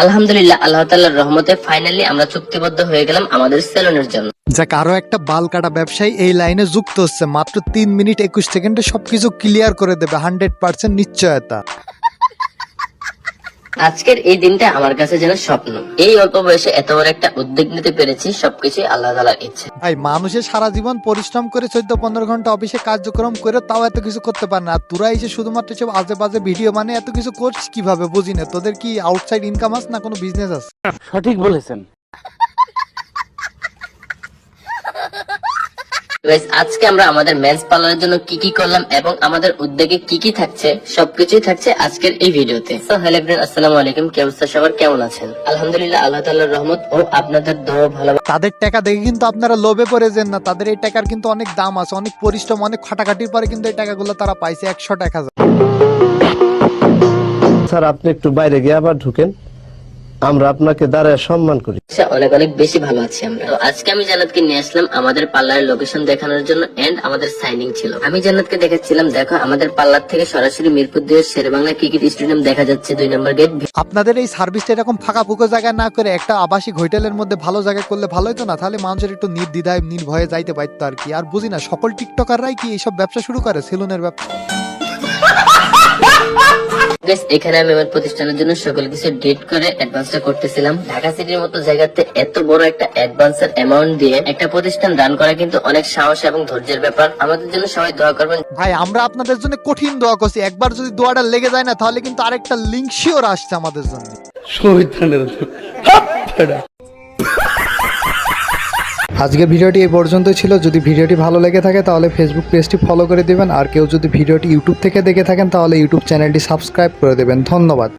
আলহামদুলিল্লাহ, আল্লাহ তাআলার রহমতে ফাইনালি আমরা চুক্তিবদ্ধ হয়ে গেলাম আমাদের সেলুনের জন্য। যাক, আরো একটা বাল কাটা ব্যবসায়ী এই লাইনে যুক্ত হচ্ছে। মাত্র 3 মিনিট 21 সেকেন্ডে সবকিছু ক্লিয়ার করে দেবে, 100% নিশ্চয়তা। আজকের এই দিনটা আমার কাছে যেন স্বপ্ন। এই অল্প বয়সে এত বড় একটা উদ্যোগ নিতে পেরেছি, সবকিছু আল্লাহ তাআলার ইচ্ছে। ভাই, মানুষের সারা জীবন পরিশ্রম করে 14-15 ঘন্টা অফিসে কার্যক্রম করে তাও এত কিছু করতে পারে না। আর তোরা এই যে শুধুমাত্র সব আজে বাজে ভিডিও মানে এত কিছু করছিস কিভাবে বুঝি না। তোদের কি আউটসাইড ইনকাম আছে না কোনো বিজনেস আছে? সঠিক বলেছেন। গাইস, আজকে আমরা আমাদের মেন্স পার্লারের জন্য কি কি করলাম এবং আমাদের উদ্যোগে কি কি থাকছে সবকিছুই থাকছে আজকের এই ভিডিওতে। সো হ্যালো এভরিওয়ান, আসসালামু আলাইকুম। কি অবস্থা সবার, কেমন আছেন? আলহামদুলিল্লাহ, আল্লাহ তাআলার রহমত ও আপনাদের দোয়া ভালোবাসা। তাদের টাকা দেখে কিন্তু আপনারা লোভে পড়ে যান না। তাদের এই টাকার কিন্তু অনেক দাম আছে, অনেক পরিশ্রম, অনেক খাটাখাটির পরে কিন্তু এই টাকাগুলো তারা পাইছে। 100 টাকা। স্যার, আপনি একটু বাইরে গিয়ে আবার ঢুকেন, আমরা আপনাকে দাঁড়ায় সম্মান করি। অনেক অনেক বেশি ভালো আছি আমরা। তো আজকে আমি জান্নাতকে নিয়ে আসলাম আমাদের পার্লারের লোকেশন দেখানোর জন্য এন্ড আমাদের সাইনিং ছিল। আমি জান্নাতকে দেখাচ্ছিলাম, দেখো আমাদের পার্লার থেকে সরাসরি মিরপুর 2 শেরেবাংলা ক্রিকেট স্টেডিয়াম দেখা যাচ্ছে, 2 নম্বর গেট। আপনাদের এই সার্ভিসটা এরকম ফাঁকা ফুঁকো জায়গায় না করে একটা আবাসিক হোটেলের মধ্যে ভালো জায়গায় করলে ভালো হতো না? তাহলে মানুষের একটু নির্দ্বিধায় নির্ভয়ে যাইতে পারতো আর কি। আর বুঝি না সকল টিকটকাররাই কি এইসব ব্যবসা শুরু করে, সেলুনের ব্যবসা। এখানে আমি আমার প্রতিষ্ঠানের জন্য সকল কিছু ডেট করে অ্যাডভান্সটা করতেছিলাম। ঢাকা সিটির মতো জায়গাতে এত বড় একটা অ্যাডভান্সের অ্যামাউন্ট দিয়ে একটা প্রতিষ্ঠান রান করা কিন্তু অনেক সাহস এবং ধৈর্যের ব্যাপার। আমাদের জন্য সবাই দোয়া করবেন। ভাই, আমরা আপনাদের জন্য কঠিন দোয়া করছি। একবার যদি দোয়াটা লেগে যায় না, তাহলে কিন্তু আরেকটা লিঙ্ক শিওর আসছে আমাদের জন্য। আজকের ভিডিওটি এই পর্যন্তই ছিল। যদি ভিডিওটি ভালো লেগে থাকে তাহলে ফেসবুক পেজটি ফলো করে দিবেন। আর কেউ যদি ভিডিওটি ইউটিউব থেকে দেখে থাকেন তাহলে ইউটিউব চ্যানেলটি সাবস্ক্রাইব করে দেবেন। ধন্যবাদ।